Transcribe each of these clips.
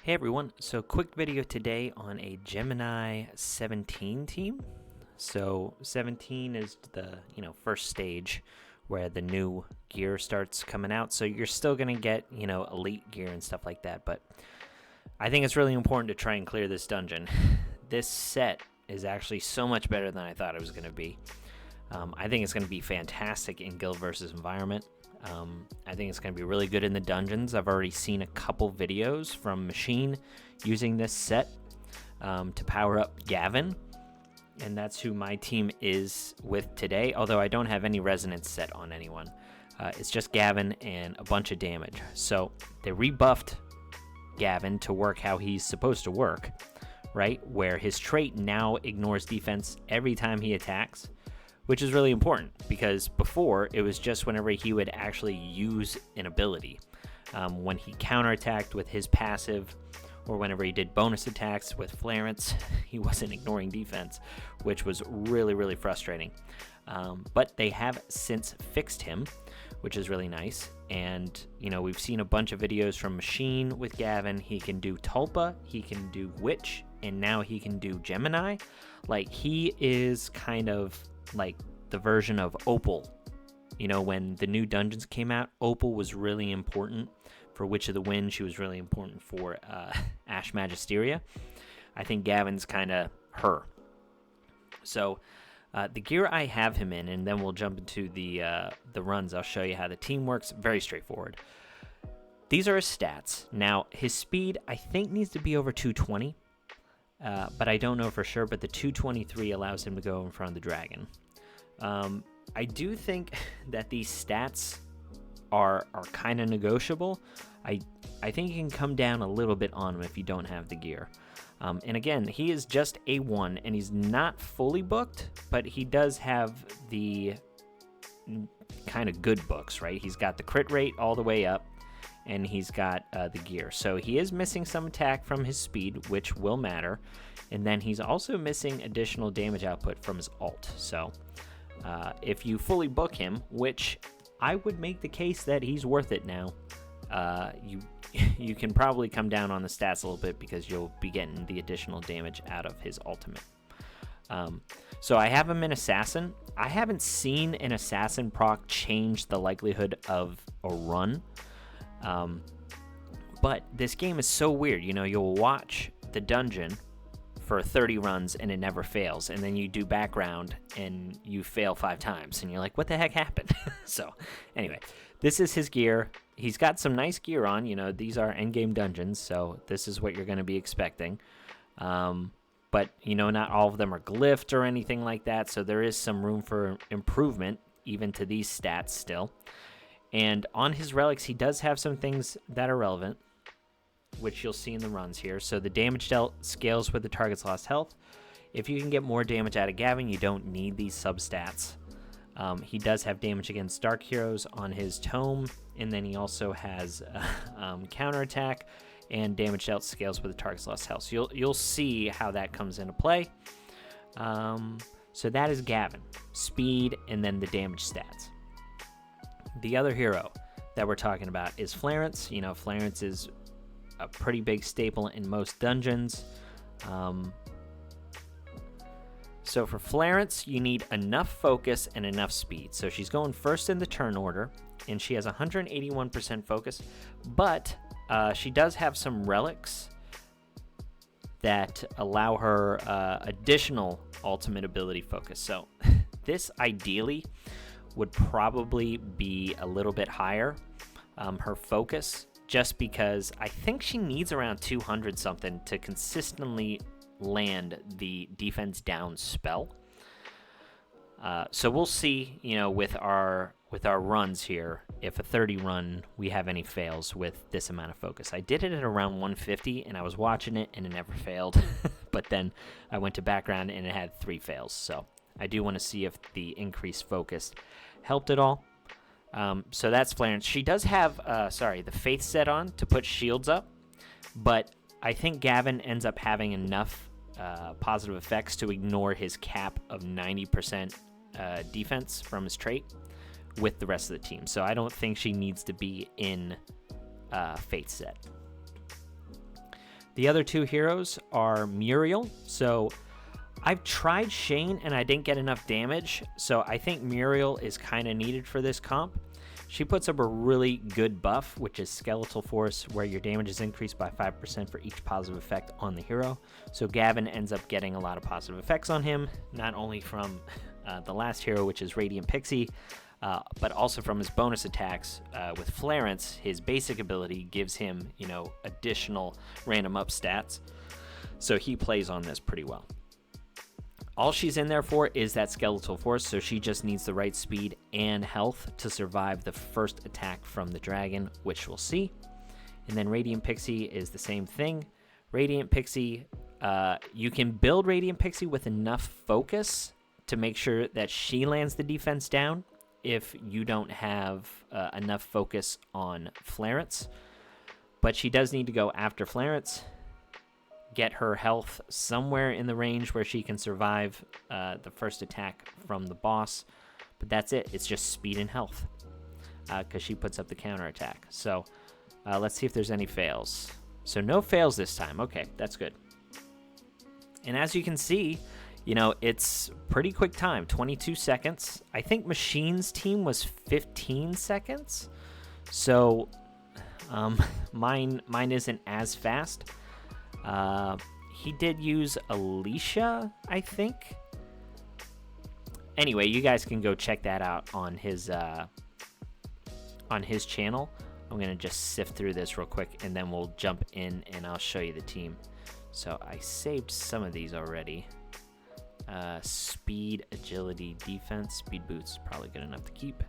Hey everyone, so quick video today on a Gemini 17 team. So 17 is the first stage where the new gear starts coming out. So you're still gonna get elite gear and stuff like that, but I think it's really important to try and clear this dungeon. This set is actually so much better than I thought it was gonna be. I think it's gonna be fantastic in guild versus environment. I think it's going to be really good in the dungeons. I've already seen a couple videos from Machine using this set to power up Gavin, and that's who my team is with today, although I don't have any resonance set on anyone. It's just Gavin and a bunch of damage. So they rebuffed Gavin to work how he's supposed to work, right? Where his trait now ignores defense every time he attacks, which is really important because before it was just whenever he would actually use an ability. When he counterattacked with his passive or whenever he did bonus attacks with Flarence, he wasn't ignoring defense, which was really, really frustrating. But they have since fixed him, which is really nice. And, we've seen a bunch of videos from Machine with Gavin. He can do Tulpa, he can do Witch, and now he can do Gemini. Like, he is kind of like the version of Opal. When the new dungeons came out, Opal was really important for Witch of the Wind. She was really important for Ash Magisteria. I think Gavin's kind of her. So the gear I have him in, and then we'll jump into the runs. I'll show you how the team works. Very straightforward. These are his stats. Now, his speed, I think, needs to be over 220. But I don't know for sure, but the 223 allows him to go in front of the dragon. I do think that these stats are kind of negotiable. I think you can come down a little bit on him if you don't have the gear. And again, he is just A1, and he's not fully booked, but he does have the kind of good books, right? He's got the crit rate all the way up, and he's got the gear. So he is missing some attack from his speed, which will matter. And then he's also missing additional damage output from his ult. So if you fully book him, which I would make the case that he's worth it now, you can probably come down on the stats a little bit because you'll be getting the additional damage out of his ultimate. So I have him in Assassin. I haven't seen an Assassin proc change the likelihood of a run. But this game is so weird. You'll watch the dungeon for 30 runs and it never fails, and then you do background and you fail 5 times and you're like, what the heck happened? So anyway, this is his gear. He's got some nice gear on. These are endgame dungeons, so this is what you're going to be expecting. But not all of them are glyphed or anything like that, so there is some room for improvement even to these stats still. And on his relics, he does have some things that are relevant, which you'll see in the runs here. So the damage dealt scales with the target's lost health. If you can get more damage out of Gavin, you don't need these substats. He does have damage against Dark Heroes on his tome, and then he also has counterattack, and damage dealt scales with the target's lost health. So you'll see how that comes into play. So that is Gavin. Speed, and then the damage stats. The other hero that we're talking about is Flarence. Flarence is a pretty big staple in most dungeons. So for Flarence, you need enough focus and enough speed. So she's going first in the turn order, and she has 181% focus, but she does have some relics that allow her additional ultimate ability focus. So this ideally would probably be a little bit higher, her focus, just because I think she needs around 200 something to consistently land the defense down spell. So we'll see, with our runs here, if a 30 run we have any fails with this amount of focus. I did it at around 150 and I was watching it and it never failed. But then I went to background and it had 3 fails. So I do want to see if the increased focus helped at all. So that's Flarence. She does have the Faith set on to put shields up, but I think Gavin ends up having enough positive effects to ignore his cap of 90% defense from his trait with the rest of the team. So I don't think she needs to be in Faith set. The other two heroes are Muriel. So I've tried Shane and I didn't get enough damage, so I think Muriel is kind of needed for this comp. She puts up a really good buff, which is Skeletal Force, where your damage is increased by 5% for each positive effect on the hero. So Gavin ends up getting a lot of positive effects on him, not only from the last hero, which is Radiant Pixie, but also from his bonus attacks. With Flarence, his basic ability gives him, additional random up stats. So he plays on this pretty well. All she's in there for is that Skeletal Force, so she just needs the right speed and health to survive the first attack from the dragon, which we'll see. And then Radiant Pixie is the same thing. Radiant Pixie, you can build Radiant Pixie with enough focus to make sure that she lands the defense down if you don't have enough focus on Flarence. But she does need to go after Flarence, get her health somewhere in the range where she can survive the first attack from the boss. But that's it. It's just speed and health because she puts up the counterattack. So let's see if there's any fails. So no fails this time. Okay, that's good. And as you can see, it's pretty quick time, 22 seconds. I think Machine's team was 15 seconds. So mine isn't as fast. He did use Alicia, I think. Anyway, you guys can go check that out on his channel. I'm gonna just sift through this real quick, and then we'll jump in, and I'll show you the team. So I saved some of these already. Speed, agility, defense. Speed boots probably good enough to keep.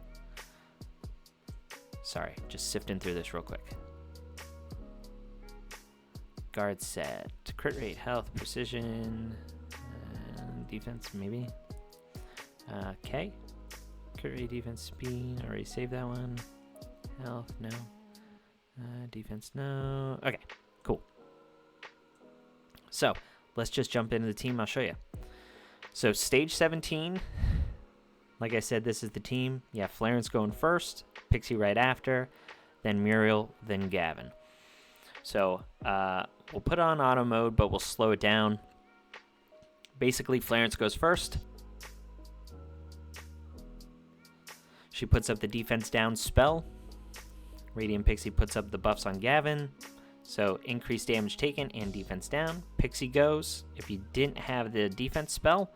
Sorry, just sifting through this real quick. Guard set, crit rate, health, precision, defense maybe. Okay, crit rate, defense, speed. Already saved that one. Health, no. Defense, no. Okay, cool. So let's just jump into the team. I'll show you. So stage 17. Like I said, this is the team. Yeah, Flarence going first, Pixie right after, then Muriel, then Gavin. So we'll put it on auto mode, but we'll slow it down. Basically, Flarence goes first. She puts up the defense down spell. Radiant Pixie puts up the buffs on Gavin. So increased damage taken and defense down. Pixie goes. If you didn't have the defense spell,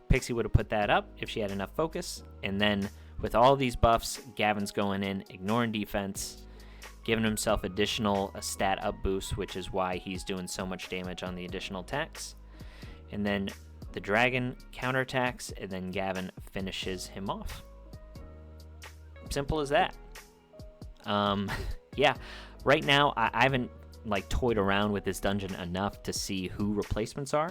Pixie would have put that up if she had enough focus. And then with all these buffs, Gavin's going in, ignoring defense, giving himself additional stat up boost, which is why he's doing so much damage on the additional attacks. And then the dragon counterattacks, and then Gavin finishes him off. Simple as that. Yeah, right now I haven't toyed around with this dungeon enough to see who replacements are,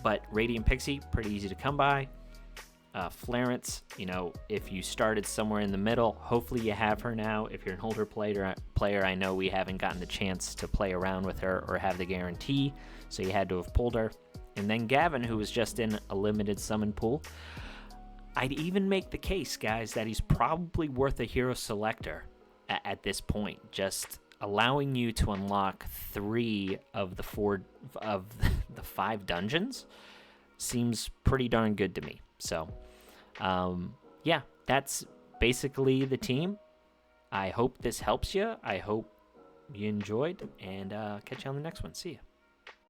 but Radiant Pixie, pretty easy to come by. Flarence, if you started somewhere in the middle, hopefully you have her now. If you're an older player, I know we haven't gotten the chance to play around with her or have the guarantee, so you had to have pulled her. And then Gavin, who was just in a limited summon pool. I'd even make the case, guys, that he's probably worth a hero selector at this point, just allowing you to unlock 3 of the 5 dungeons seems pretty darn good to me. So yeah, that's basically the team. I hope this helps you. I hope you enjoyed, and catch you on the next one. See ya.